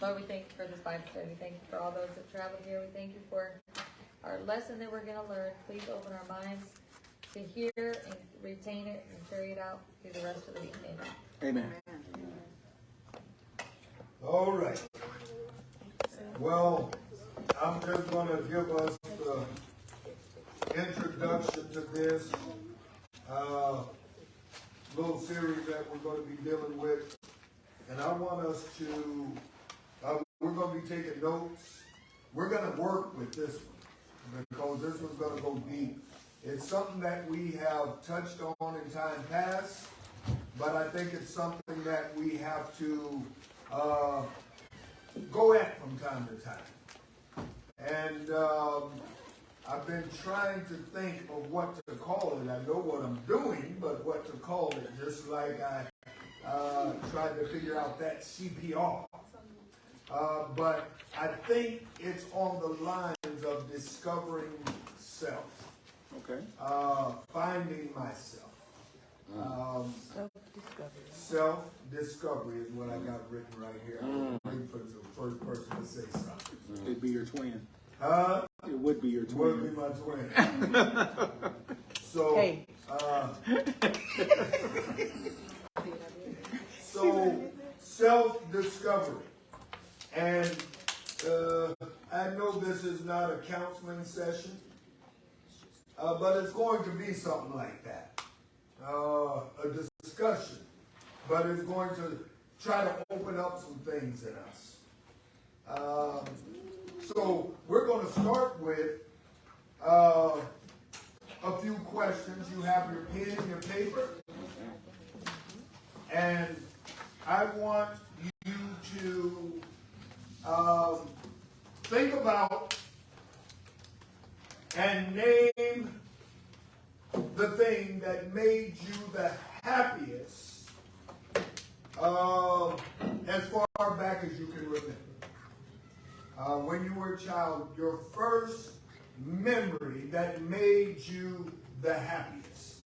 Lord, we thank you for this Bible study. We thank you for all those that traveled here. We thank you for our lesson that we're going to learn. Please open our minds to hear and retain it and carry it out through the rest of the week. Amen. Amen. All right. Well, I'm just going to give us the introduction to this little series that we're going to be dealing with. And I want us to, we're going to be taking notes. We're going to work with this one because this one's going to go deep. It's something that we have touched on in time past, but I think it's something that we have to go at from time to time. And I've been trying to think of what to call it. I know what I'm doing, but what to call it, just like I tried to figure out that CPR. But I think it's on the lines of discovering self. Okay. Finding myself. Self-discovery. Self-discovery is what I got written right here. I'm waiting for the first person to say something. It'd be your twin. Huh? It would be your twin. Would be my twin. So, Hey. So self-discovery. And I know this is not a counseling session, but it's going to be something like that. A discussion. But it's going to try to open up some things in us. So we're going to start with a few questions. You have your pen and your paper. And I want you to think about and name the thing that made you the happiest as far back as you can remember. When you were a child, your first memory that made you the happiest.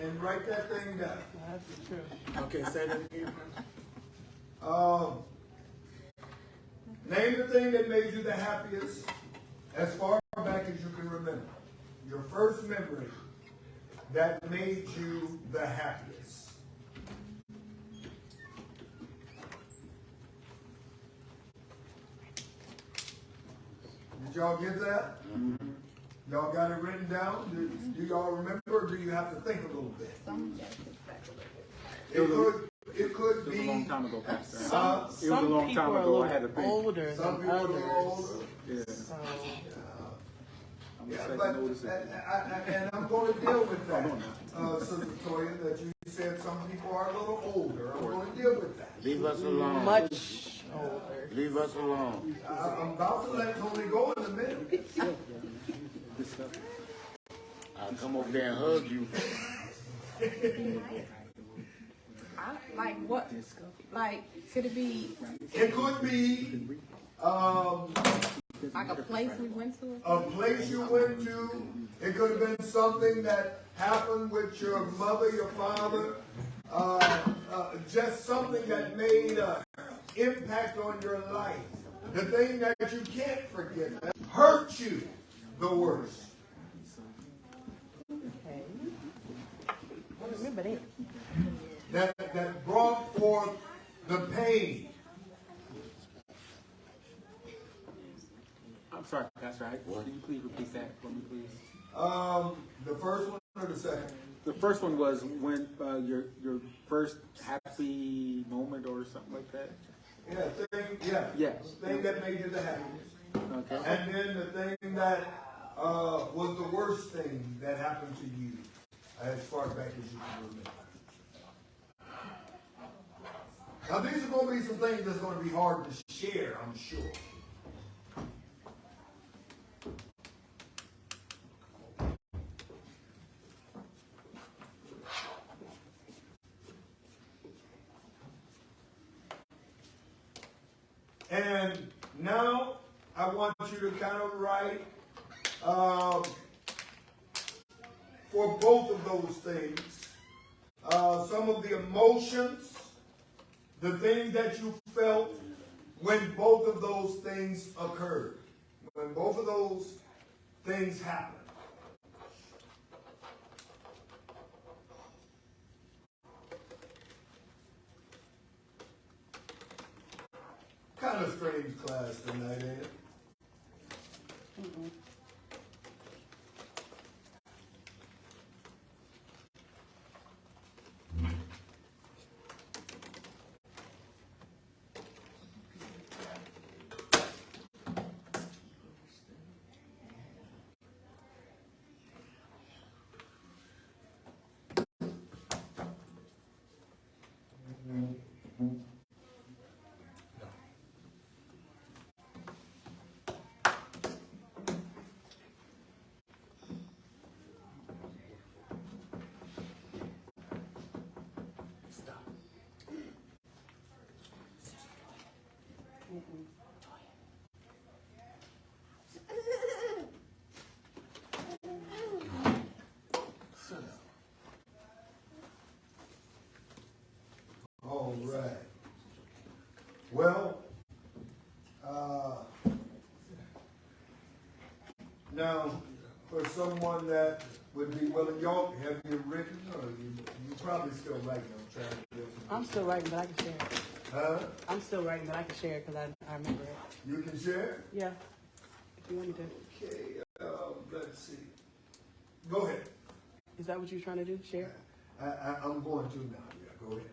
And write that thing down. That's true. Okay, say that again. Name the thing that made you the happiest as far back as you can remember. Your first memory that made you the happiest. Did y'all get that? Mm-hmm. Y'all got it written down? Do y'all remember, or do you have to think a little bit? It could be. It was a long time ago, Pastor. Some It was a long time ago. I had to people are think. older Some than people others. are older. Yeah. So, I'm Yeah, just but taking notice of it. and I'm going to deal with that, Sister Toya, that you said some people are a little older. I'm going to deal with that. Leave us alone. much older. Leave us alone. I'm about to let Tony go in a minute. I'll come over there and hug you. Like what? Like, could it be It could be like a place we went to? a place you went to. It could have been something that happened with your mother, your father. Just something that made an impact on your life. The thing that you can't forget, that hurt you the worst. Okay. I remember that. That brought forth the pain. I'm sorry, Pastor. Can you please repeat that for me, please? The first one or the second? The first one was when your first happy moment or something like that. Thing that made you the happiest. Okay. And then the thing that was the worst thing that happened to you as far back as you can remember. Now these are going to be some things that's going to be hard to share, I'm sure. And now I want you to kind of write for both of those things some of the emotions, the things that you felt when both of those things occurred, when both of those things happened. Kind of strange class tonight, ain't it? All right. Well, now, for someone that would be willing, y'all, have you written, or you probably still writing, I'm trying to get some. I'm still writing, but I can share. Huh? I'm still writing, but I can share because I remember it. You can share? Yeah. If you want me to. Okay, let's see. Go ahead. Is that what you're trying to do? Share? I'm going to now, yeah, go ahead.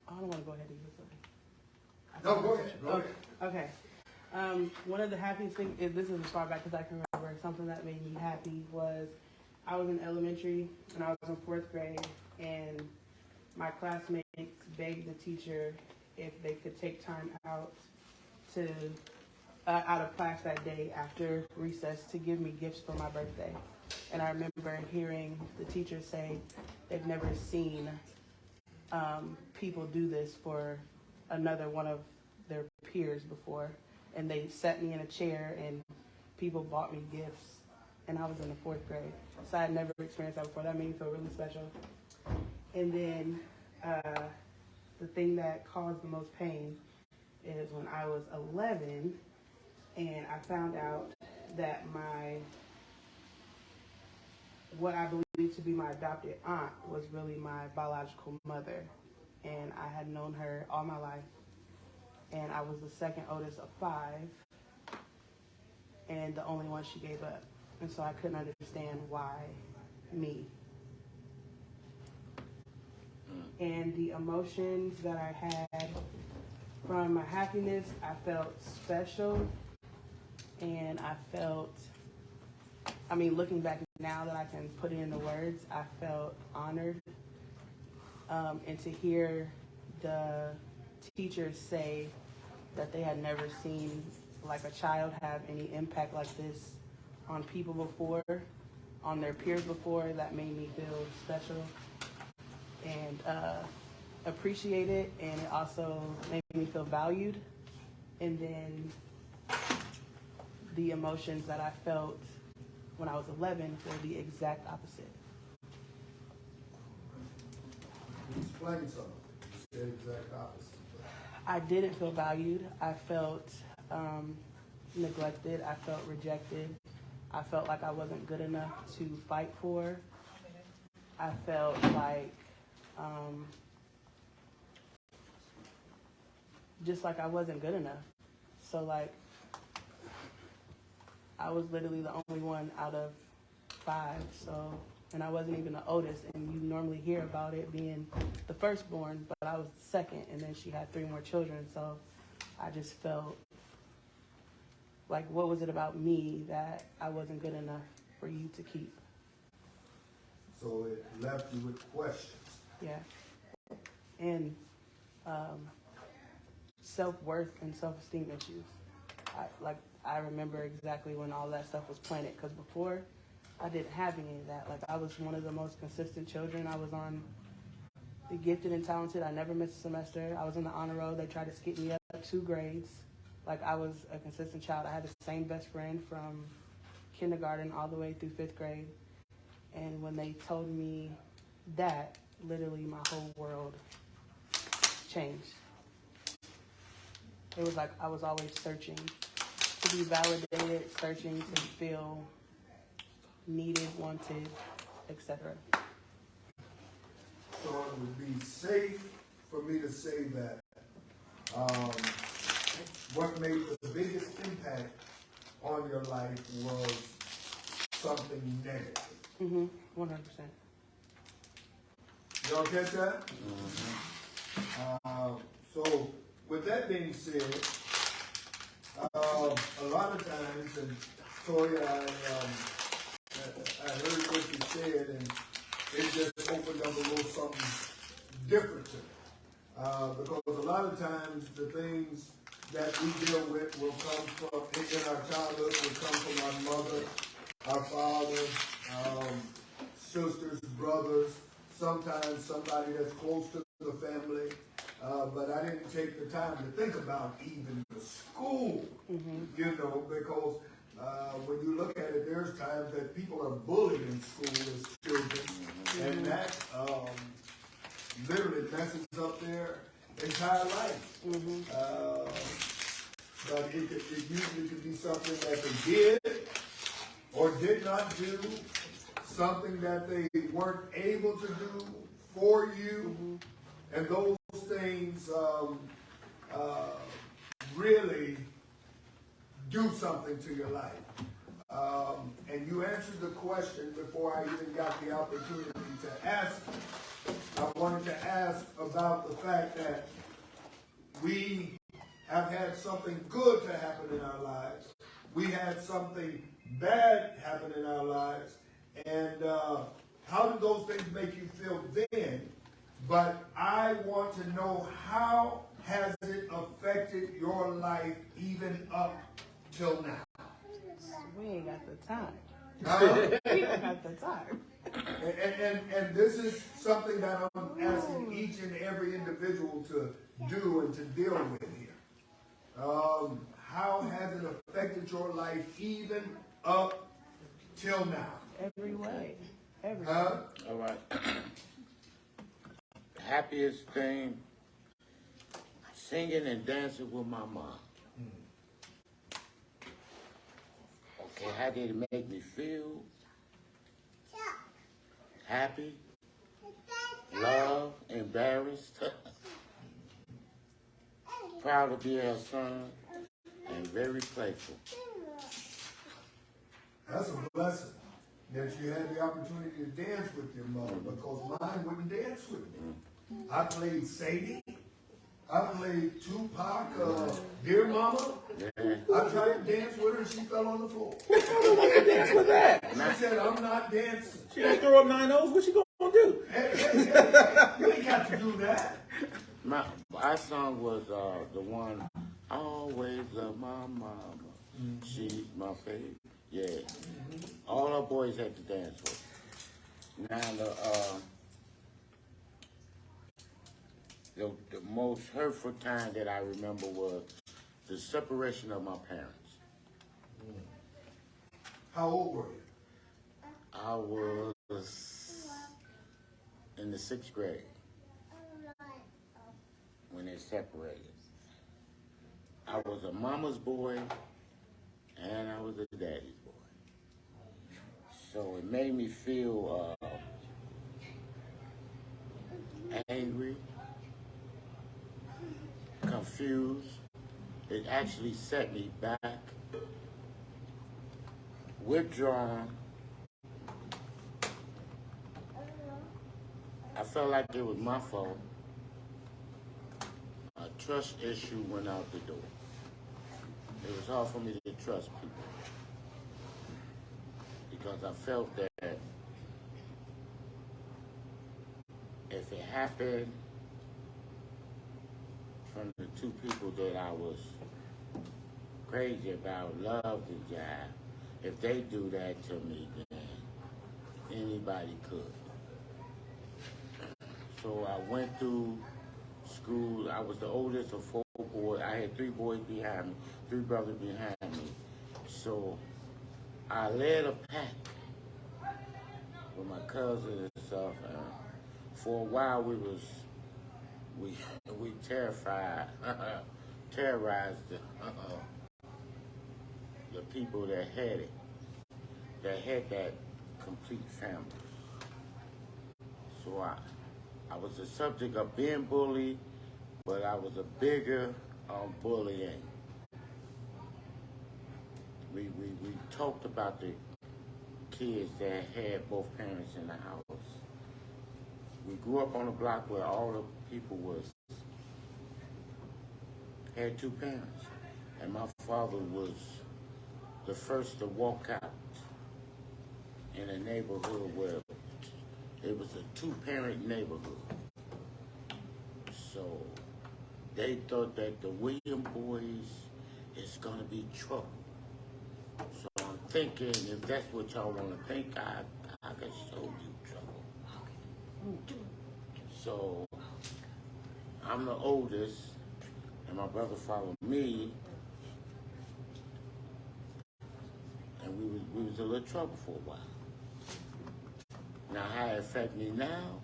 Oh, I don't want to go ahead either. No, go ahead, go ahead. Okay. One of the happiest things, this is as far back as I can remember, something that made me happy was I was in elementary and I was in 4th grade, and my classmates begged the teacher if they could take time out to out of class that day after recess to give me gifts for my birthday. And I remember hearing the teacher say they've never seen people do this for another one of their peers before. And they sat me in a chair and people bought me gifts. And I was in the 4th grade. So I had never experienced that before. That made me feel really special. And then the thing that caused the most pain is when I was 11 and I found out that what I believed to be my adopted aunt was really my biological mother. And I had known her all my life. And I was the second oldest of 5 and the only one she gave up. And so I couldn't understand why me. And the emotions that I had from my happiness, I felt special. And I felt, looking back now that I can put it into words, I felt honored. And to hear the teachers say that they had never seen like a child have any impact like this on people before, on their peers before, that made me feel special and appreciated, and it also made me feel valued. And then the emotions that I felt when I was 11 were the exact opposite. Explain something. You said exact opposite. I didn't feel valued. I felt neglected. I felt rejected. I felt like I wasn't good enough to fight for. I felt like just like I wasn't good enough. So like I was literally the only one out of 5. So, and I wasn't even the oldest, and you normally hear about it being the firstborn, but I was the second, and then she had 3 more children. So I just felt like, what was it about me that I wasn't good enough for you to keep? So it left you with questions. Yeah. And self-worth and self-esteem issues. I remember exactly when all that stuff was planted, because before I didn't have any of that. Like, I was one of the most consistent children. I was on the gifted and talented. I never missed a semester. I was in the honor roll. They tried to skip me up 2 grades. Like, I was a consistent child. I had the same best friend from kindergarten all the way through 5th grade. And when they told me that, literally my whole world changed. It was like I was always searching to be validated, searching to feel needed, wanted, etc. So it would be safe for me to say that what made the biggest impact on your life was something negative. 100%. Y'all catch that? So with that being said, a lot of times, and Toya, I heard what you said, and it just opened up a little something different to me. Because a lot of times the things that we deal with will come from, in our childhood, will come from our mother, our father, sisters, brothers, sometimes somebody that's close to the family. But I didn't take the time to think about even the school, you know, because when you look at it, there's times that people are bullied in school as children, and that literally messes up their entire life. But it usually could be something that they did or did not do, something that they weren't able to do for you, and those things really do something to your life. And you answered the question before I even got the opportunity to ask. I wanted to ask about the fact that we have had something good to happen in our lives. We had something bad happen in our lives. And how do those things make you feel then? But I want to know, how has it affected your life even up till now? We ain't got the time. Huh? We don't got the time. And this is something that I'm asking each and every individual to do and to deal with here. How has it affected your life even up till now? Every way. Every Huh? All right. Happiest thing, singing and dancing with my mom. Okay, how did it make me feel? Happy, loved, embarrassed, proud to be her son, and very playful. That's a blessing that you had the opportunity to dance with your mother, because mine wouldn't dance with me. I played Sadie. I played Tupac, Dear Mama. Yeah. I tried to dance with her and she fell on the floor. Dance with that. She said, I'm not dancing. She gonna throw up 9 O's. What she gonna do? Hey, you ain't got to do that. Our song was the one, I always love my mama. She's my favorite. Yeah. All our boys had to dance with. Now the most hurtful time that I remember was the separation of my parents. How old were you? I was in the 6th grade when they separated. I was a mama's boy and I was a daddy's boy. So it made me feel angry, confused. It actually set me back, withdrawn. I felt like it was my fault. A trust issue went out the door. It was hard for me to trust people because I felt that if it happened from the two people that I was crazy about, loved the guy, if they do that to me, then anybody could. So I went through school. I was the oldest of 4 boys. I had 3 boys behind me, 3 brothers behind me. So I led a pack with my cousins and stuff, for a while we terrorized the people that had it, that had that complete family. So I was the subject of being bullied, but I was a bigger bullying. We talked about the kids that had both parents in the house. We grew up on a block where all the people had two parents. And my father was the first to walk out in a neighborhood where it was a two-parent neighborhood. So they thought that the William boys is gonna be trouble. So I'm thinking, if that's what y'all wanna think, I can show you trouble. So I'm the oldest, and my brother followed me, and we was a little trouble for a while. Now, how it affect me now?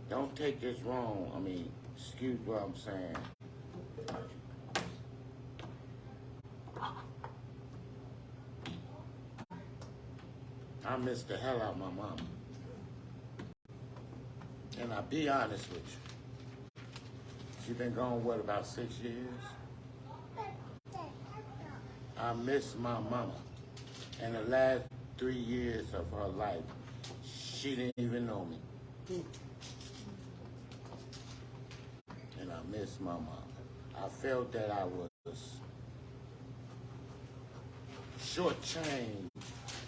Don't take this wrong. I mean, excuse what I'm saying. I miss the hell out of my mama. And I'll be honest with you. She been gone, what, about 6 years? I miss my mama. And the last 3 years of her life, she didn't even know me. And I miss my mama. I felt that I was shortchanged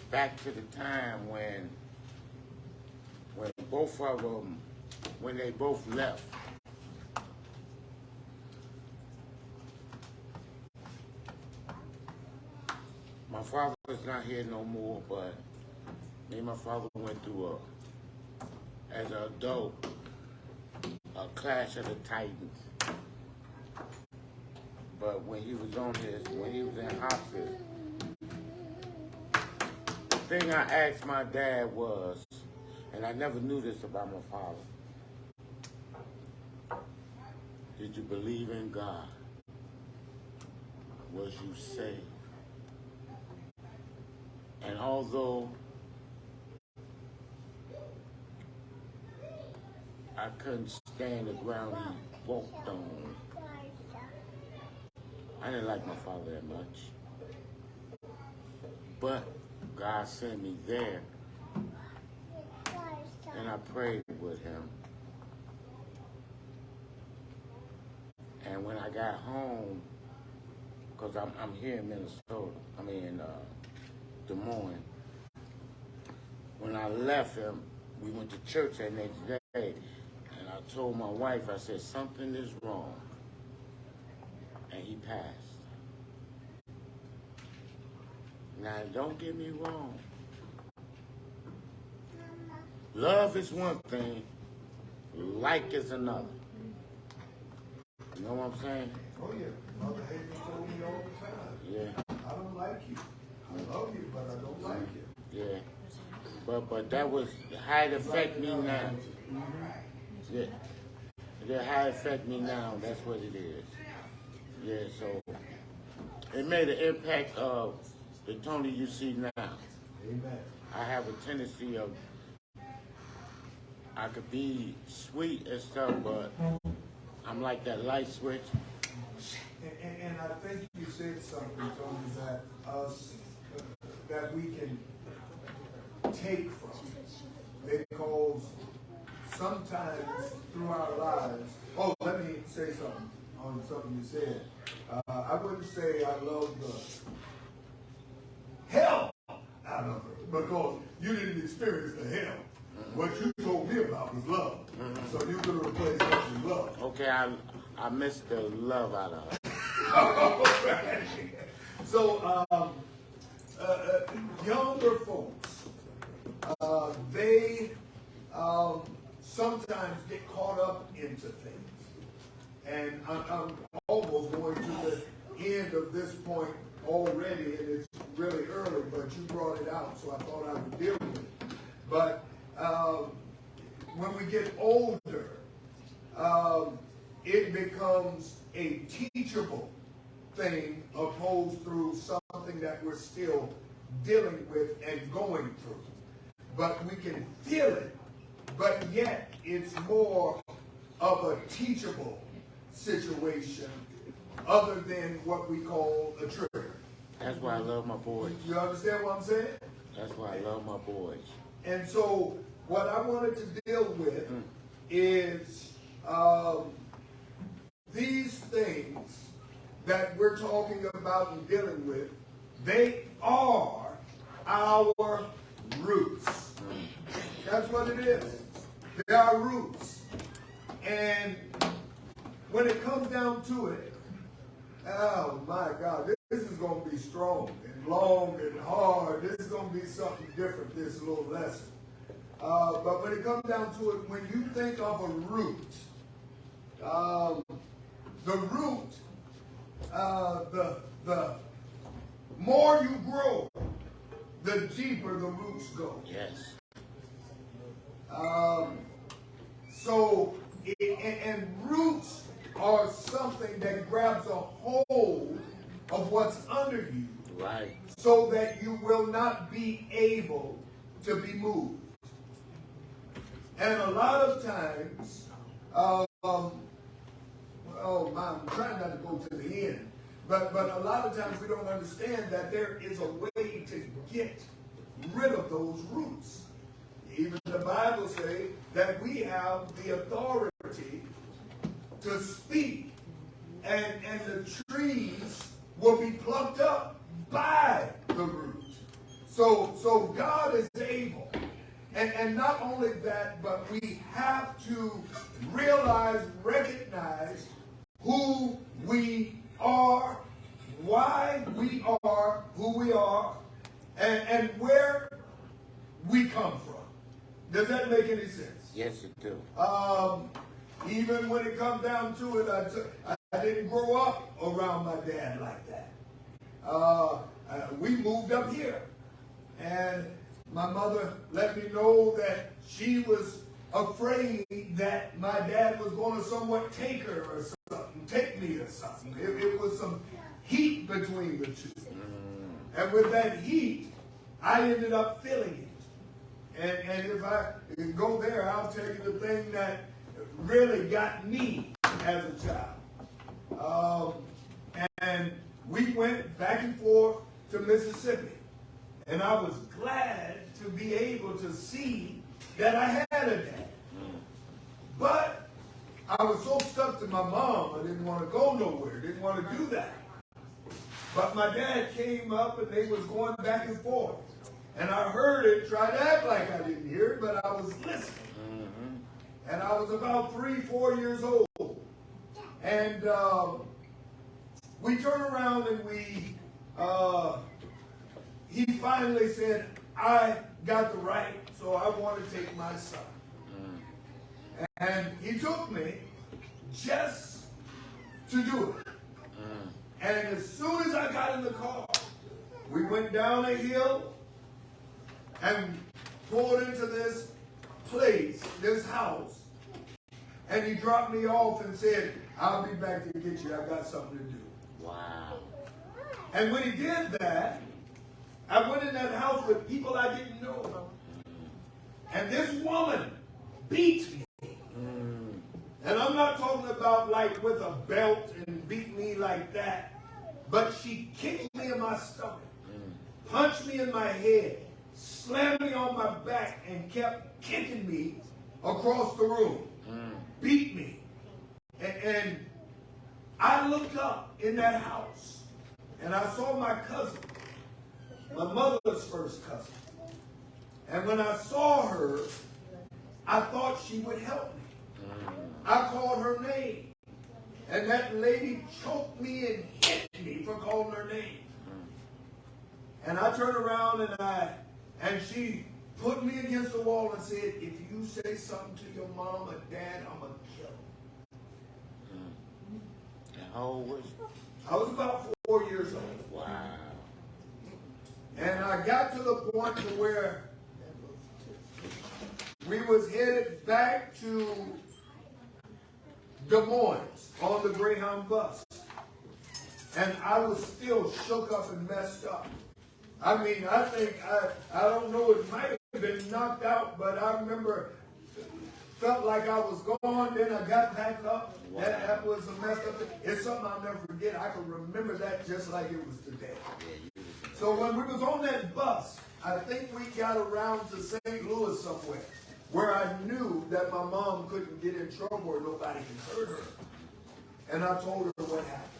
back to the time when both of them, when they both left. My father's not here no more, but me and my father went through as an adult, a clash of the Titans. But when he was when he was in hospice, the thing I asked my dad was, and I never knew this about my father, did you believe in God? Was you saved? And although I couldn't stand the ground he walked on, I didn't like my father that much. But God sent me there, and I prayed with him. And when I got home, because I'm here in Minnesota, in Des Moines. When I left him, we went to church that next day, and I told my wife, I said, something is wrong. And he passed. Now, don't get me wrong. Love is one thing, like is another. You know what I'm saying? Oh yeah, Mother Hazel told me all the time. Yeah. I don't like you. I love you, but I don't like you. Yeah. But that was how it affect me now. Yeah. How it affect me now, that's what it is. Yeah, so it made an impact of the Tony you see now. Amen. I have a tendency of, I could be sweet and stuff, but I'm like that light switch. And I think you said something, Tony, that we can take from, because sometimes through our lives, let me say something on something you said. I wouldn't say I love the hell out of it, because you didn't experience the hell. What you told me about was love. So you could replace that with love. Okay, I missed the love out of it. So, younger folks, they sometimes get caught up into things. And I'm almost going to the end of this point already, and it's really early, but you brought it out, so I thought I would deal with it. But when we get older, it becomes a teachable thing opposed through something that we're still dealing with and going through. But we can feel it, but yet it's more of a teachable situation other than what we call a trigger. That's why I love my boys. You understand what I'm saying? That's why I love my boys. And so what I wanted to deal with is these things that we're talking about and dealing with, they are our roots. That's what it is. They are roots. And when it comes down to it, oh my God, this is going to be strong and long and hard. This is going to be something different, this little lesson. But when it comes down to it, when you think of a root, the root, the more you grow, the deeper the roots go. Yes. And roots are something that grabs a hold of what's under you, Right. so that you will not be able to be moved. And a lot of times, I'm trying not to go to the end, but a lot of times we don't understand that there is a way to get rid of those roots. Even the Bible says that we have the authority to speak, and the trees will be plucked up by the root. So God is able. And not only that, but we have to realize, recognize who we are, why we are who we are, and where we come from. Does that make any sense? Yes, it do. Even when it comes down to it, I didn't grow up around my dad like that. We moved up here, and my mother let me know that she was afraid that my dad was going to somewhat take her or something, take me or something. It was some heat between the two. And with that heat, I ended up feeling it. And if I go there, I'll tell you the thing that really got me as a child. And we went back and forth to Mississippi. And I was glad to be able to see that I had a dad. But I was so stuck to my mom, I didn't want to go nowhere, didn't want to do that. But my dad came up and they was going back and forth. And I heard it, tried to act like I didn't hear it, but I was listening. And I was about 3-4 years old. And we turned around and he finally said, I got the right, so I want to take my son. And he took me just to do it. And as soon as I got in the car, we went down a hill and pulled into this place, this house. And he dropped me off and said, I'll be back to get you. I've got something to do. Wow. And when he did that, I went in that house with people I didn't know. And this woman beat me. And I'm not talking about like with a belt and beat me like that. But she kicked me in my stomach, punched me in my head, slammed me on my back, and kept kicking me across the room. Beat me. And I looked up in that house, and I saw my cousin, my mother's first cousin. And when I saw her, I thought she would help me. I called her name, and that lady choked me and hit me for calling her name. And I turned around and she put me against the wall and said, if you say something to your mom or dad, I'm going to kill him. And how old was you? I was about 4 years old. Wow. And I got to the point to where we was headed back to Des Moines on the Greyhound bus. And I was still shook up and messed up. I mean, I think, I don't know, it might have been knocked out, but I remember, felt like I was gone, then I got back up. Wow. That was a messed up thing. It's something I'll never forget. I can remember that just like it was today. So when we was on that bus, I think we got around to St. Louis somewhere, where I knew that my mom couldn't get in trouble or nobody could hurt her. And I told her what happened.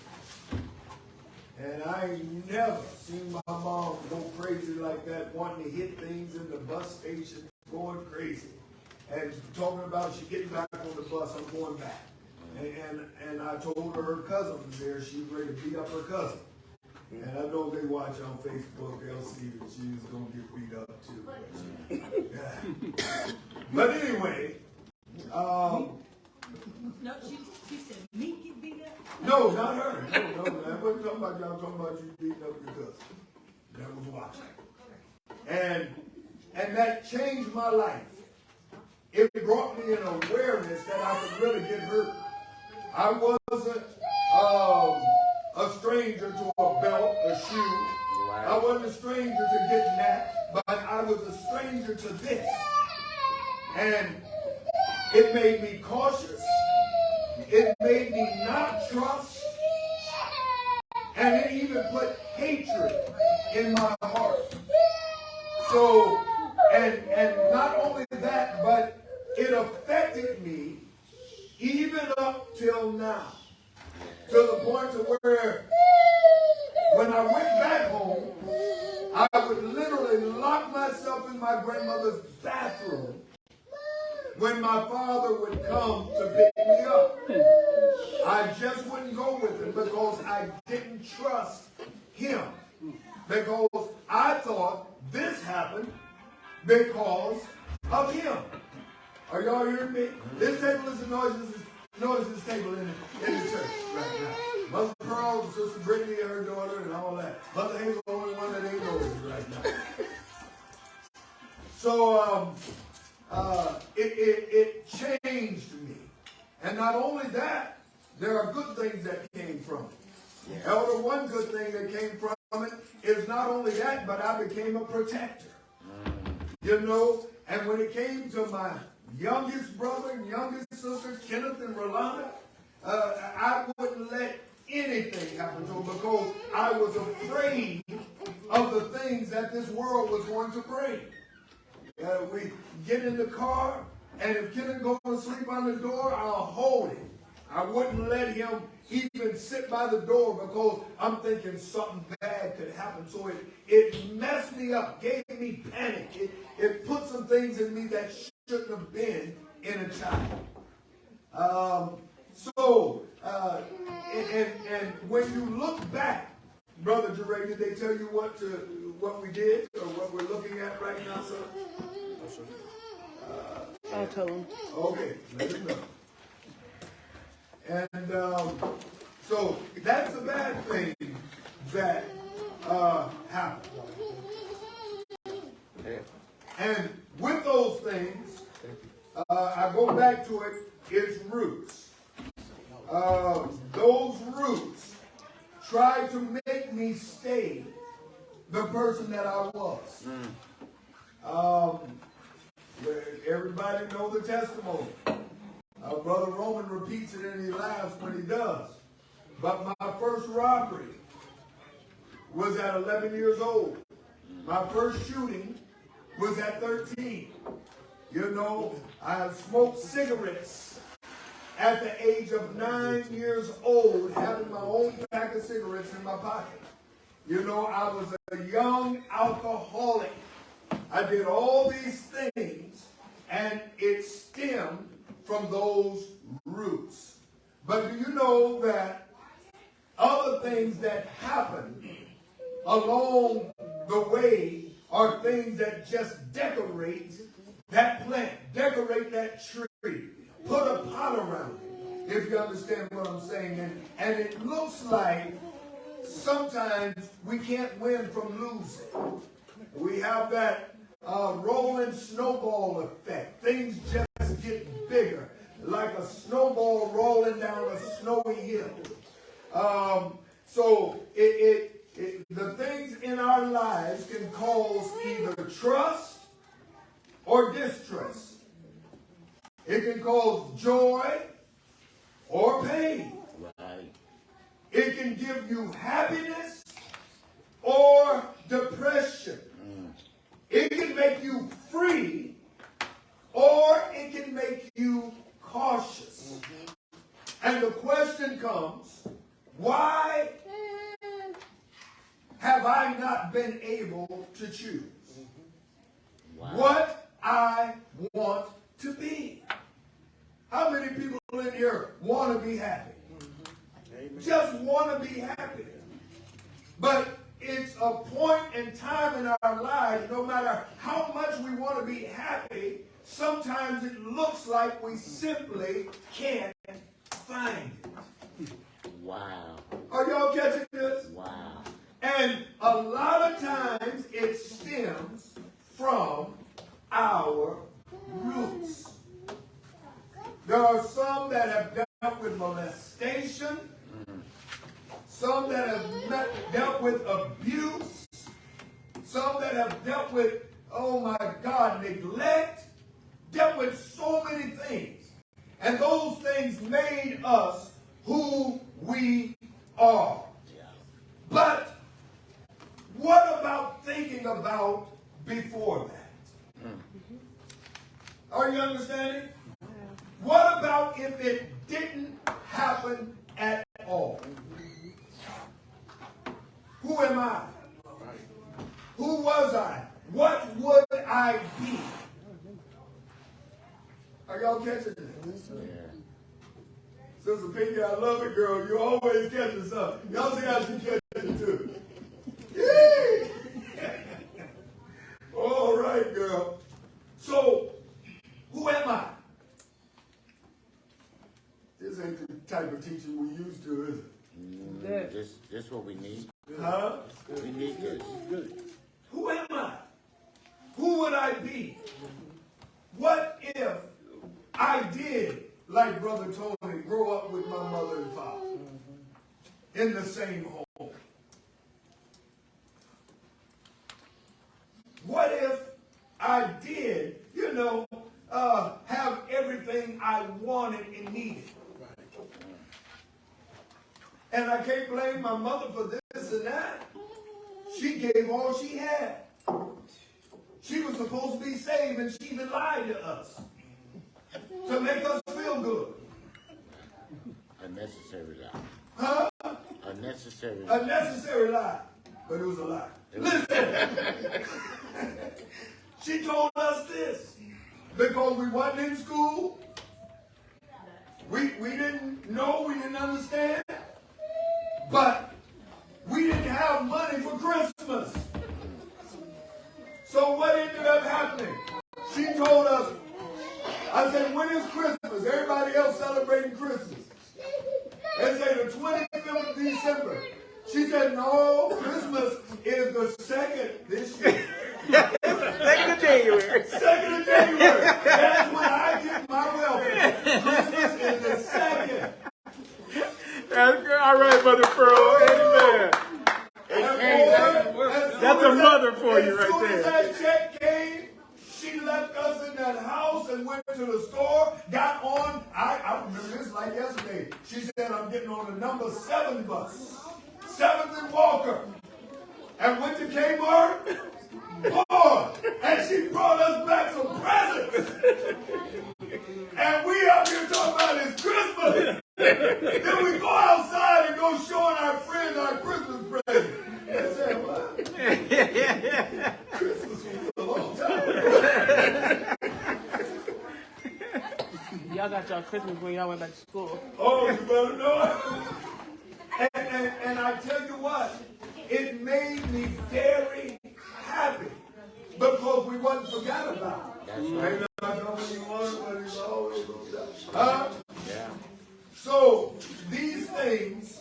And I ain't never seen my mom go crazy like that, wanting to hit things in the bus station, going crazy. And talking about she getting back on the bus, I'm going back. And I told her cousin was there, she was ready to beat up her cousin. And I know they watch on Facebook, they'll see that she was going to get beat up too. Yeah. But anyway, No, she said me get beat up. no, not her. No, I wasn't talking about y'all, I'm talking about you beating up your cousin. That was watching. And that changed my life. It brought me an awareness that I could really get hurt. I wasn't a stranger to a belt, a shoe. I wasn't a stranger to getting that, but I was a stranger to this. And it made me cautious. It made me not trust. And it even put hatred in my heart. So, and not only that, but it affected me even up till now. To the point to where when I went back home, I would literally lock myself in my grandmother's bathroom when my father would come to pick me up. I just wouldn't go with him because I didn't trust him. Because I thought this happened because of him. Are y'all hearing me? This table is the noisiest table in the church right now. Mother Pearl, Sister Brittany, her daughter, and all that. Mother Hazel's the only one that ain't noisy right now. So, it changed me. And not only that, there are good things that came from it. Elder, one good thing that came from it is not only that, but I became a protector. You know, and when it came to my youngest brother and youngest sister, Kenneth and Rolanda, I wouldn't let anything happen to them because I was afraid of the things that this world was going to bring. We get in the car, and if Kenneth goes to sleep on the door, I'll hold him. I wouldn't let him even sit by the door because I'm thinking something bad could happen. So it messed me up, gave me panic. It put some things in me that shouldn't have been in a child. And when you look back, Brother Jeray, did they tell you what we did or what we're looking at right now, sir? I'll tell them. Okay, let him know. And so that's a bad thing that happened. And with those things, I go back to its roots. Those roots tried to make me stay the person that I was. Everybody know the testimony. Brother Roman repeats it and he laughs when he does. But my first robbery was at 11 years old. My first shooting was at 13. You know, I smoked cigarettes at the age of 9 years old, having my own pack of cigarettes in my pocket. You know, I was a young alcoholic. I did all these things, and it stemmed from those roots. But do you know that other things that happen along the way are things that just decorate that plant, decorate that tree, put a pot around it, if you understand what I'm saying. And it looks like sometimes we can't win from losing. We have that rolling snowball effect. Things just get bigger, like a snowball rolling down a snowy hill. So the things in our lives can cause either trust or distrust. It can cause joy or pain. Right. It can give you happiness or depression. It can make you free or it can make you cautious. And the question comes, why have I not been able to choose what I want to be? How many people in here want to be happy? Just want to be happy. But it's a point in time in our lives, no matter how much we want to be happy, sometimes it looks like we simply can't find it. Wow. Are y'all catching this? Wow. And a lot of times it stems from our roots. There are some that have dealt with molestation, some that have dealt with abuse, some that have dealt with, oh my God, neglect, dealt with so many things. And those things made us who we are. But what about thinking about before that? Are you understanding? What about if it didn't happen at all? Who am I? Who was I? What would I be? Are y'all catching this? Yeah. Sister Pinky, I love it, girl. You always catching something. Y'all see how she catching too. Yay! All right, girl. So, who am I? This ain't the type of teaching we used to, is it? This what we need. Huh? We need this. Who am I? Who would I be? What if I did, like Brother Tony, grow up with my mother and father in the same home? What if I did, have everything I wanted and needed? And I can't blame my mother for this and that. She gave all she had. She was supposed to be saved, and she even lied to us to make us feel good. Unnecessary lie. Huh? Unnecessary lie. Unnecessary lie. But it was a lie. Listen. She told us this because we wasn't in school. We didn't know, we didn't understand. But we didn't have money for Christmas. So what ended up happening? She told us, I said, when is Christmas? Everybody else celebrating Christmas. They say the 25th of December. She said, no, Christmas is the 2nd this year. 2nd of January. 2nd of January. That's when I get my welcome. Christmas is the 2nd. That's good. All right, Mother Pearl. Amen. That's a mother for you right there. As soon as that check came, she left us in that house and went to the store, got on, I remember this like yesterday. She said, I'm getting on the number 7 bus. 7th and Walker. And went to Kmart. Lord, and she brought us back some presents. And we up here talking about it's Christmas. Then we go outside and go showing our friends our Christmas presents. They said, what? Christmas was a long time. Y'all got y'all Christmas when y'all went back to school. Oh, you better know it. And I tell you what, it made me very happy because we wasn't forgot about it. That's right. Ain't not when you want, but he's always gonna die. Huh? Yeah. So these things,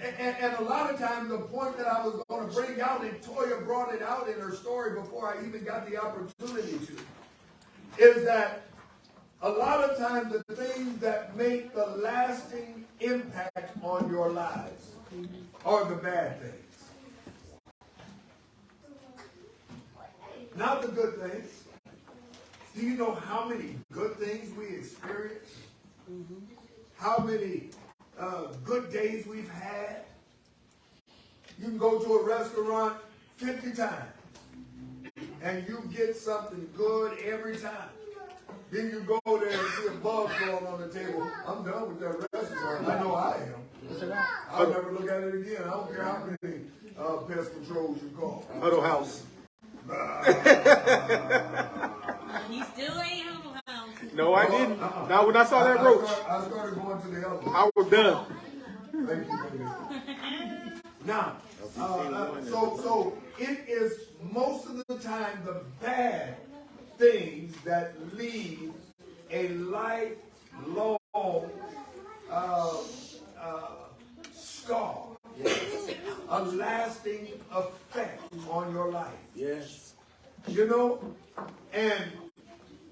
And a lot of times the point that I was going to bring out, and Toya brought it out in her story before I even got the opportunity to, is that a lot of times the things that make the lasting impact on your lives are the bad things. Not the good things. Do you know how many good things we experience? How many good days we've had? You can go to a restaurant 50 times and you get something good every time. Then you go there and see a bug growing on the table. I'm done with that restaurant. I know I am. I'll never look at it again. I don't care how many pest controls you call. Huddle House. He still ain't Huddle House. No, I didn't. Not when I saw that roach. I started going to the other. I was done. Thank you, baby. Now, so it is most of the time the bad things that leave a lifelong scar, a lasting effect on your life. Yes. You know, and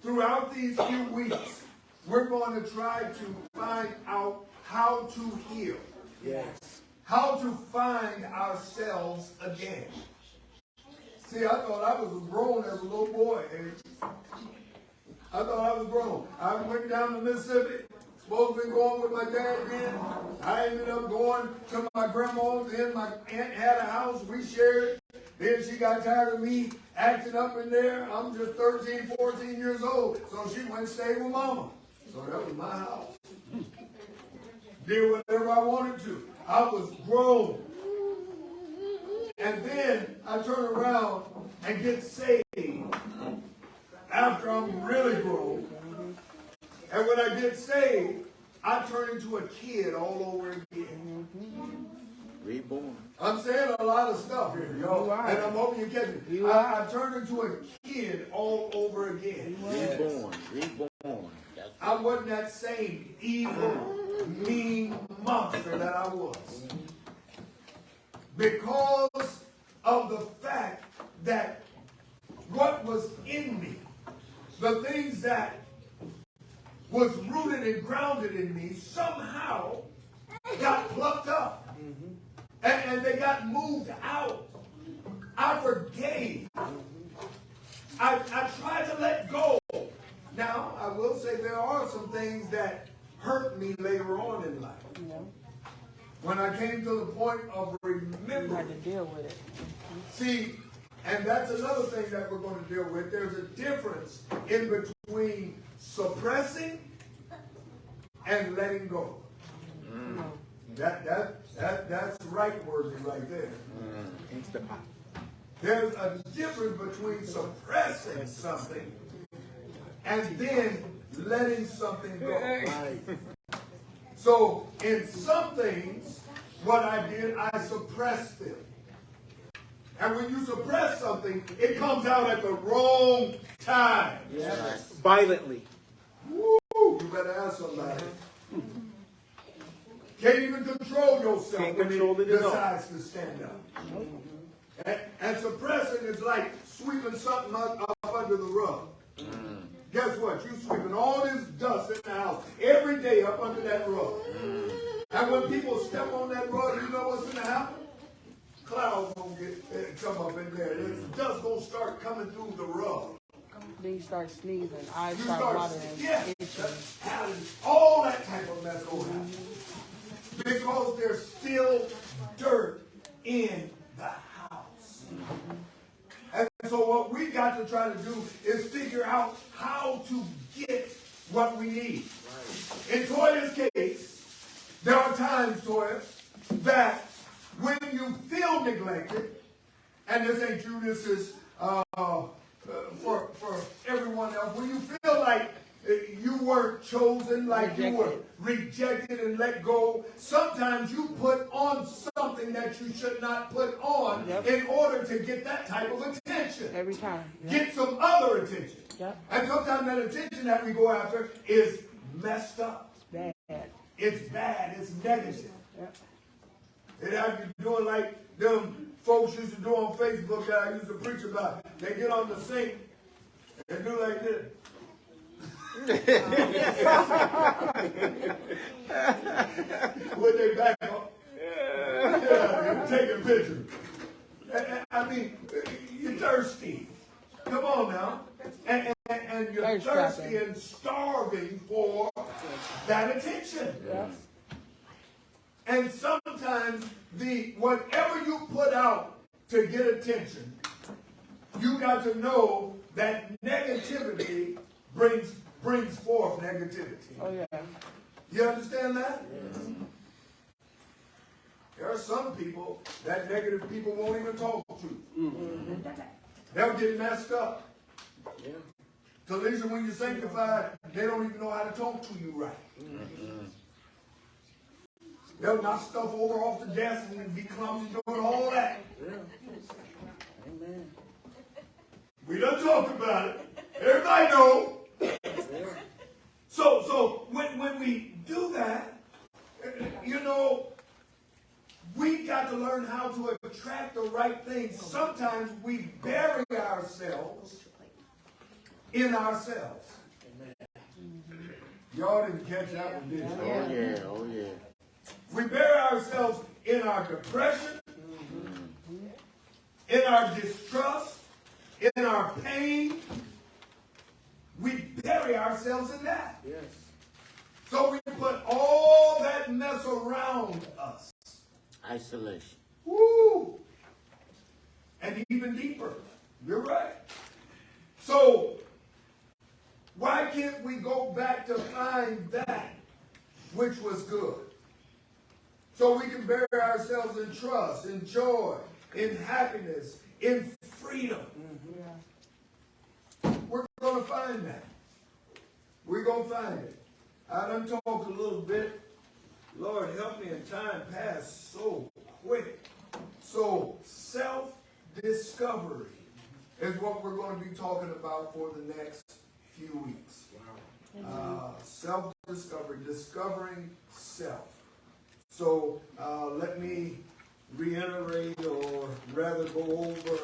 throughout these few weeks, we're going to try to find out how to heal. Yes. How to find ourselves again. See, I thought I was grown as a little boy. I thought I was grown. I went down to Mississippi, supposed to be going with my dad then. I ended up going to my grandma's. Then my aunt had a house. We shared it. Then she got tired of me acting up in there. I'm just 13, 14 years old. So she went and stayed with mama. So that was my house. Did whatever I wanted to. I was grown. And then I turn around and get saved after I'm really grown. And when I get saved, I turn into a kid all over again. Reborn. I'm saying a lot of stuff here, y'all. And I'm hoping you catch it. I turn into a kid all over again. Reborn. Reborn. I wasn't that same evil, mean monster that I was. Because of the fact that what was in me, the things that was rooted and grounded in me, somehow got plucked up. And they got moved out. I forgave. I tried to let go. Now, I will say there are some things that hurt me later on in life. When I came to the point of remembering. You had to deal with it. See, and that's another thing that we're going to deal with. There's a difference in between suppressing and letting go. That's right worthy right there. There's a difference between suppressing something and then letting something go. So in some things, what I did, I suppressed them. And when you suppress something, it comes out at the wrong time. Yes. Violently. Woo! You better ask somebody. Can't even control yourself when it decides to stand up. And suppressing is like sweeping something up under the rug. Guess what? You're sweeping all this dust in the house every day up under that rug. And when people step on that rug, you know what's going to happen? Clouds gonna come up in there. The dust gonna start coming through the rug. Then you start sneezing, eyes start watering. Yeah, all that type of mess going on. Because there's still dirt in the house. And so what we got to try to do is figure out how to get what we need. In Toya's case, there are times, Toya, that when you feel neglected, and this ain't you, this is for everyone else, when you feel like you weren't chosen, like you were rejected and let go, sometimes you put on something that you should not put on in order to get that type of attention. Every time. Get some other attention. Yep. And sometimes that attention that we go after is messed up. It's bad. It's bad. It's negative. Yep. It had you doing like them folks used to do on Facebook that I used to preach about. They get on the sink and do like this. With their back up. Yeah, taking pictures. I mean, you're thirsty. Come on now. And you're thirsty and starving for that attention. Yes. And sometimes whatever you put out to get attention, you got to know that negativity brings forth negativity. Oh yeah. You understand that? There are some people that negative people won't even talk to. They'll get messed up. Talisa, when you're sanctified, they don't even know how to talk to you right. They'll knock stuff over off the desk and be clumsy doing all that. Amen. We done talked about it. Everybody know. So when we do that, you know, we got to learn how to attract the right things. Sometimes we bury ourselves in ourselves. Y'all didn't catch that one, did you? Oh yeah, oh yeah. We bury ourselves in our depression, in our distrust, in our pain. We bury ourselves in that. Yes. So we put all that mess around us. Isolation. Woo! And even deeper. You're right. So why can't we go back to find that which was good? So we can bury ourselves in trust, in joy, in happiness, in freedom. We're going to find that. We're going to find it. I done talked a little bit. Lord, help me, and time passed so quick. So self-discovery is what we're going to be talking about for the next few weeks. Self-discovery, discovering self. So let me reiterate, or rather go over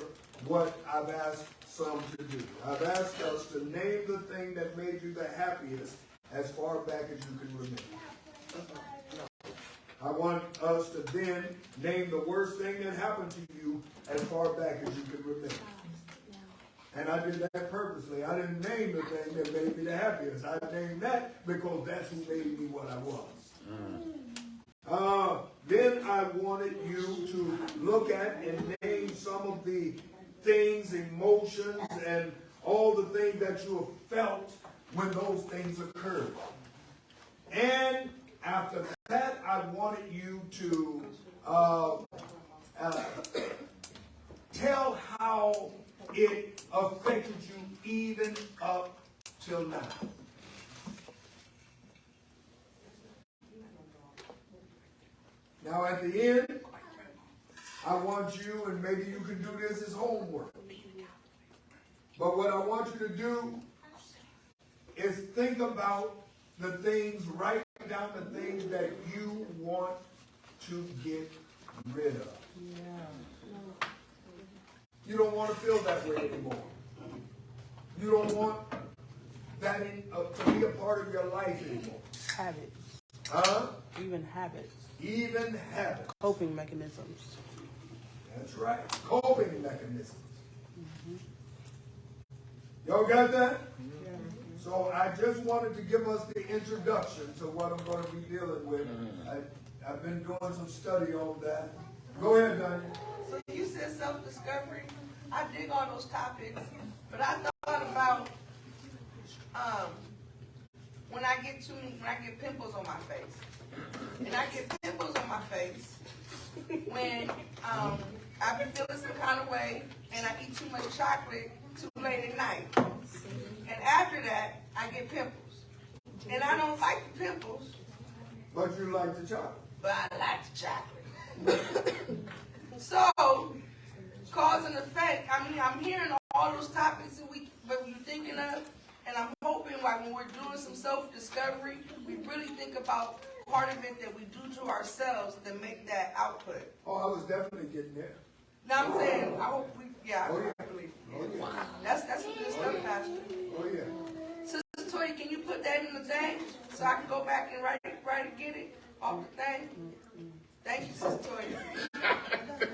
what I've asked some to do. I've asked us to name the thing that made you the happiest as far back as you can remember. I want us to then name the worst thing that happened to you as far back as you can remember. And I did that purposely. I didn't name the thing that made me the happiest. I named that because that's who made me what I was. Then I wanted you to look at and name some of the things, emotions, and all the things that you have felt when those things occurred. And after that, I wanted you to tell how it affected you even up till now. Now at the end, I want you, and maybe you can do this as homework, but what I want you to do is think about the things, write down the things that you want to get rid of. You don't want to feel that way anymore. You don't want that to be a part of your life anymore. Habits. Huh? Even habits. Even habits. Coping mechanisms. That's right. Coping mechanisms. Y'all got that? Yeah. So I just wanted to give us the introduction to what I'm going to be dealing with. I've been doing some study on that. Go ahead, Daniel. So you said self-discovery. I dig all those topics, but I thought about when I get pimples on my face, and I get pimples on my face when I've been feeling some kind of way, and I eat too much chocolate too late at night, and after that I get pimples, and I don't like the pimples, But you like the chocolate. but I like the chocolate. So, cause and effect, I mean, I'm hearing all those topics that you're thinking of, and I'm hoping like when we're doing some self-discovery, we really think about part of it that we do to ourselves to make that output? Oh, I was definitely getting there. Now I'm saying, I hope we, yeah, Oh, yeah. I believe. Oh, yeah. That's some good stuff, Pastor. Oh, yeah. Sister Toya, can you put that in the thing so I can go back and write and get it off the thing? Thank you, Sister Toya.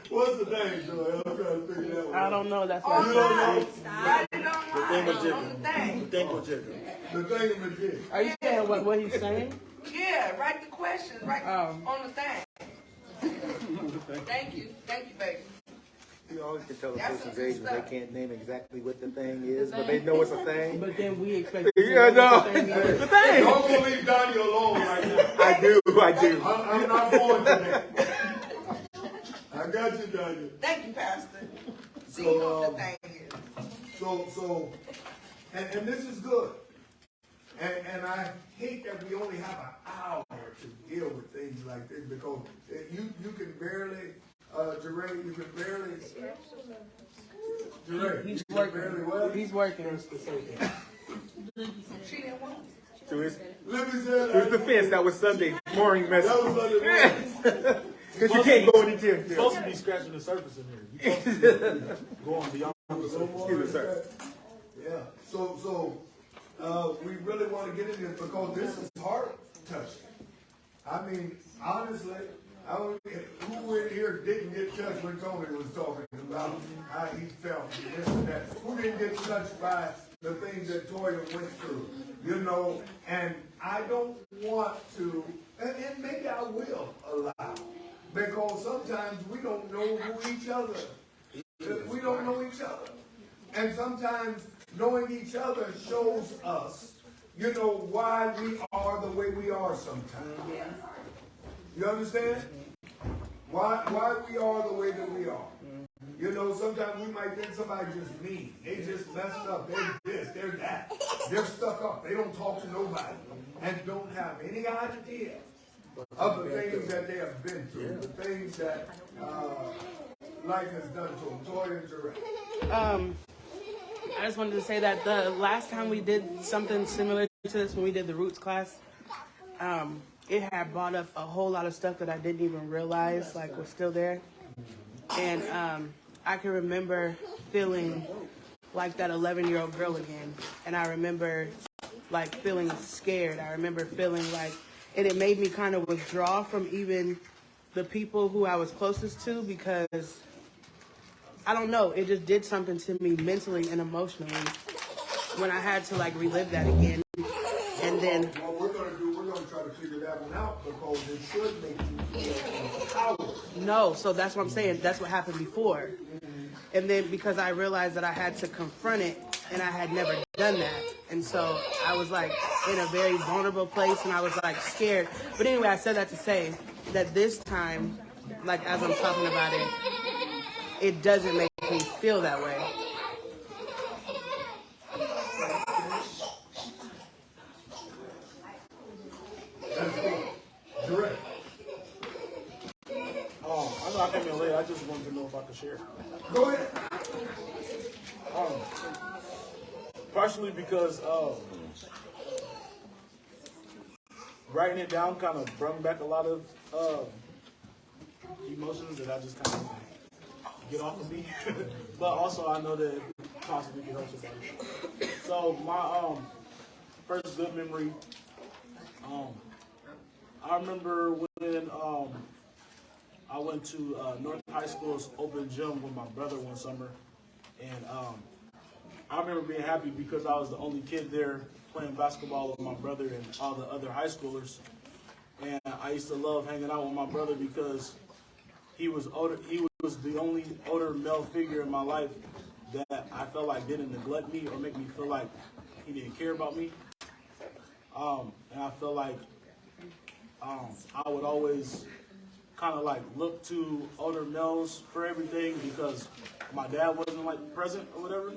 What's the name, Joy? I'm trying to figure that one I out. don't know. That's Oh, why. You don't know? write it online on the thing. The thingamajig. Are you saying what he's saying? Yeah, write the questions right Oh. on the thing. Thank you, baby. You always can tell a That's person's some age when stuff. they can't name exactly what the thing is, but they know it's a thing. But then we expect. Yeah, no. The thing. Don't go leave Donnie alone right now. I do. I'm not going today. I got you, Donnie. Thank you, Pastor. See, So, you know what the thing is. And this is good. And I hate that we only have an hour to deal with things like this because you can barely, Jeray, you can barely. Jeray, He's you can working. barely what? He's working. She didn't want it. To his Let me say that. defense, that was Sunday morning That message. was Sunday morning. Because you can't go in the gym. You're supposed to be scratching the surface in here. You're supposed to be going beyond the No surface. more Excuse me, than sir. that. Yeah, so we really want to get in this because this is heart touching. I mean, honestly, who in here didn't get touched when Tony was talking about how he felt and this and that? Who didn't get touched by the things that Toya went through? You know, and I don't want to, and maybe I will allow, because sometimes we don't know who each other is. We don't know each other. And sometimes knowing each other shows us, you know, why we are the way we are sometimes. You understand? Why we are the way that we are. You know, sometimes we might think somebody just mean. They just messed up. They're this, they're that. They're stuck up. They don't talk to nobody. And don't have any idea of the things that they have been through. The things that life has done to them. Toya and Jarrett. I just wanted to say that the last time we did something similar to this, when we did the Roots class, it had brought up a whole lot of stuff that I didn't even realize like was still there. And I can remember feeling like that 11-year-old girl again. And I remember like feeling scared. I remember feeling like, and it made me kind of withdraw from even the people who I was closest to because I don't know, it just did something to me mentally and emotionally when I had to like relive that again. And then What we're going to try to figure that one out because it should make you feel empowered. no, so that's what I'm saying. That's what happened before. And then because I realized that I had to confront it and I had never done that. And so I was like in a very vulnerable place and I was like scared. But anyway, I said that to say that this time, like as I'm talking about it, it doesn't make me feel that way. That's cool. Direct. I know I came in late. I just wanted to know if I could share. Go ahead. Partially because writing it down kind of brought back a lot of emotions that I just kind of get off of me. But also I know that it possibly can help somebody. So my first good memory, I remember when I went to North High School's open gym with my brother one summer, and I remember being happy because I was the only kid there playing basketball with my brother and all the other high schoolers. And I used to love hanging out with my brother because he was older. He was the only older male figure in my life that I felt like didn't neglect me or make me feel like he didn't care about me. And I felt like I would always kind of like look to older males for everything because my dad wasn't like present or whatever.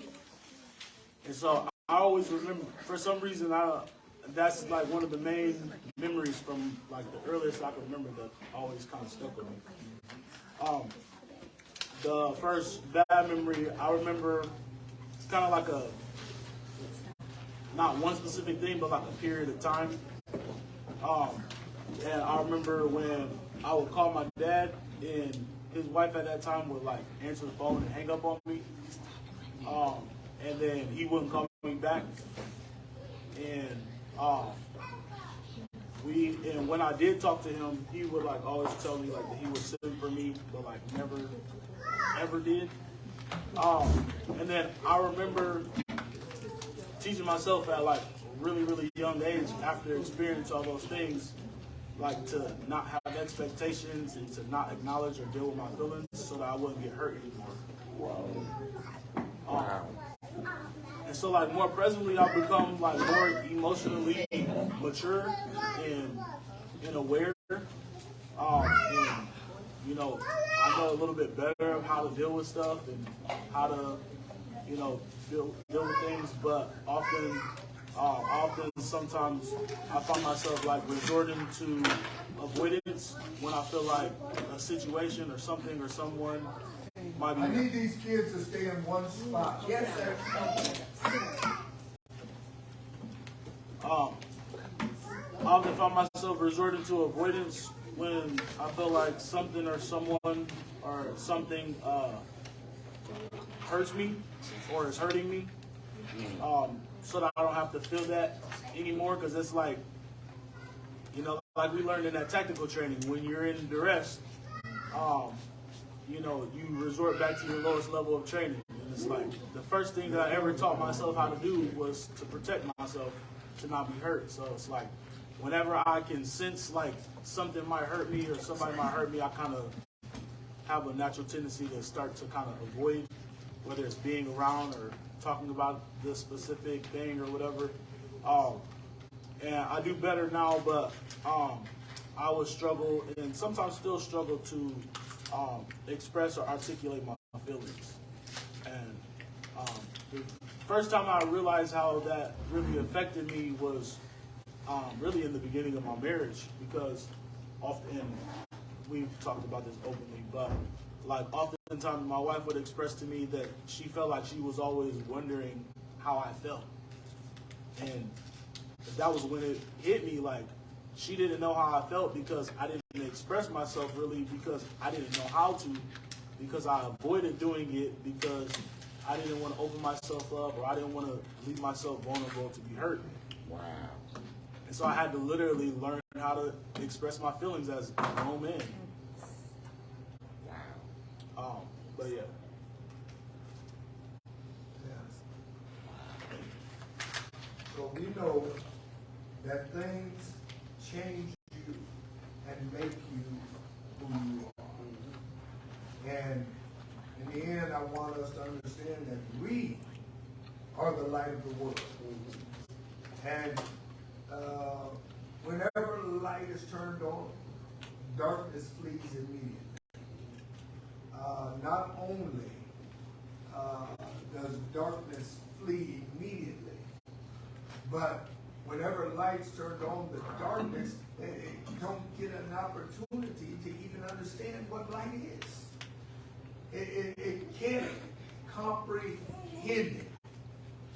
And so I always remember, for some reason, that's like one of the main memories from like the earliest I can remember that always kind of stuck with me. The first bad memory I remember, it's kind of like not one specific thing, but like a period of time. And I remember when I would call my dad, and his wife at that time would like answer the phone and hang up on me. And then he wouldn't call me back. And when I did talk to him, he would like always tell me like that he was sitting for me, but like never ever did. And then I remember teaching myself at like a really, really young age, after experiencing all those things, like to not have expectations and to not acknowledge or deal with my feelings so that I wouldn't get hurt anymore. Wow. And so like more presently, I've become like more emotionally mature and aware. And you know, I know a little bit better of how to deal with stuff and how to, you know, deal with things. But often sometimes I find myself like resorting to avoidance when I feel like a situation or something or someone might be. I need these kids to stay in one spot. Yes, sir. I often find myself resorting to avoidance when I feel like something or someone or something hurts me or is hurting me, so that I don't have to feel that anymore. Because it's like, you know, like we learned in that tactical training, when you're in duress, you know, you resort back to your lowest level of training. And it's like the first thing that I ever taught myself how to do was to protect myself, to not be hurt. So it's like whenever I can sense like something might hurt me or somebody might hurt me, I kind of have a natural tendency to start to kind of avoid, whether it's being around or talking about this specific thing or whatever. And I do better now, but I would struggle and sometimes still struggle to express or articulate my feelings. And the first time I realized how that really affected me was really in the beginning of my marriage, because often, we've talked about this openly, but like oftentimes my wife would express to me that she felt like she was always wondering how I felt. And that was when it hit me, like she didn't know how I felt because I didn't express myself really, because I didn't know how to, because I avoided doing it because I didn't want to open myself up, or I didn't want to leave myself vulnerable to be hurt. Wow. And so I had to literally learn how to express my feelings as a grown man. Wow. But yeah. So we know that things change you and make you who you are. And in the end, I want us to understand that we are the light of the world. And whenever light is turned on, darkness flees immediately. Not only does darkness flee immediately, but whenever light's turned on, the darkness don't get an opportunity to even understand what light is. It can't comprehend it.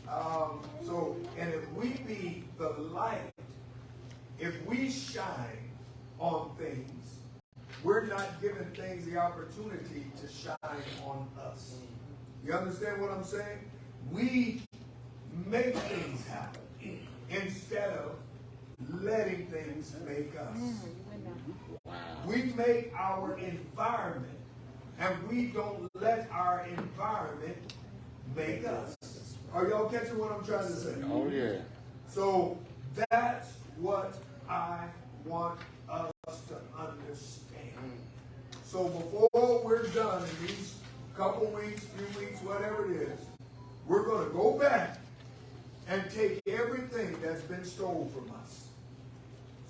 And if we be the light, if we shine on things, we're not giving things the opportunity to shine on us. You understand what I'm saying? We make things happen instead of letting things make us. Wow. We make our environment, and we don't let our environment make us. Are y'all catching what I'm trying to say? Oh yeah. So that's what I want us to understand. So before we're done in these couple weeks, 3 weeks, whatever it is, we're going to go back and take everything that's been stolen from us,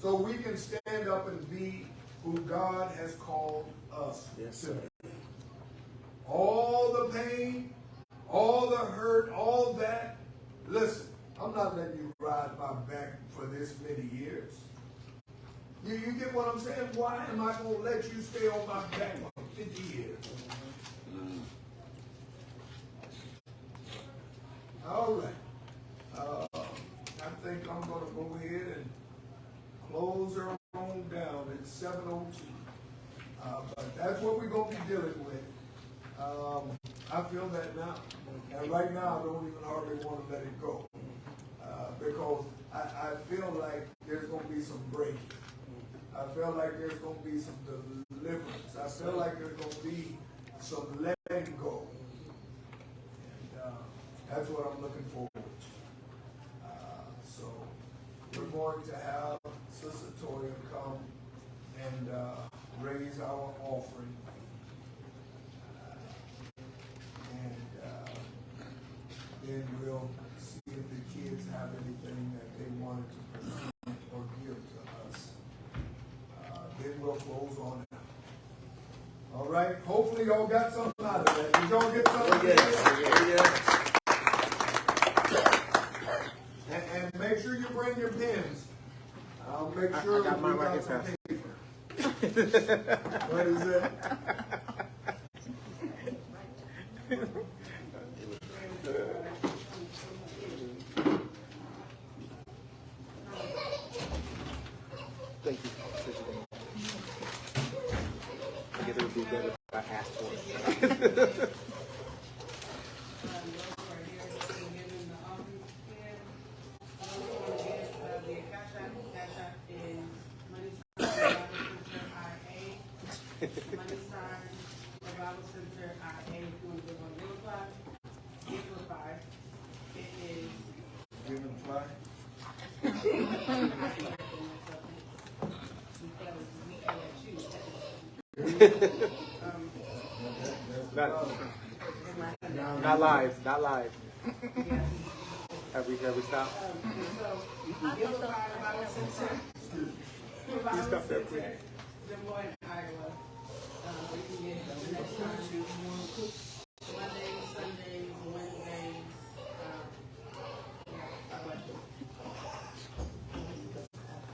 so we can stand up and be who God has called us to be. All the pain, all the hurt, all that. Listen, I'm not letting you ride my back for this many years. You get what I'm saying? Why am I going to let you stay on my back for 50 years? All right. I think I'm going to go ahead and close dealing with. I feel that now. And right now, I don't even hardly want to let it go. Because I feel like there's going to be some breaking. I feel like there's going to be some deliverance. I feel like there's going to be some letting go. And that's what I'm looking forward to. So we're going to have Sister Toya come and raise our offering. Then we'll see if the kids have anything that they wanted to present or give to us. Then we'll close on it. All right. Hopefully y'all got something out of that. Did y'all get something? Yeah. And make sure you bring your pens. I'll make sure I got mine we right got some here. paper. What is it? Thank you. I guess it would be better if I asked for it. Money sign, Revival Center, IA, if you want to give on Little Clock, Amplify. It is. Give them five. Not live, not live. Have we stopped? Amplify, Revival Center. Revival stop that, Center, Des Moines, Iowa. We can get the next time.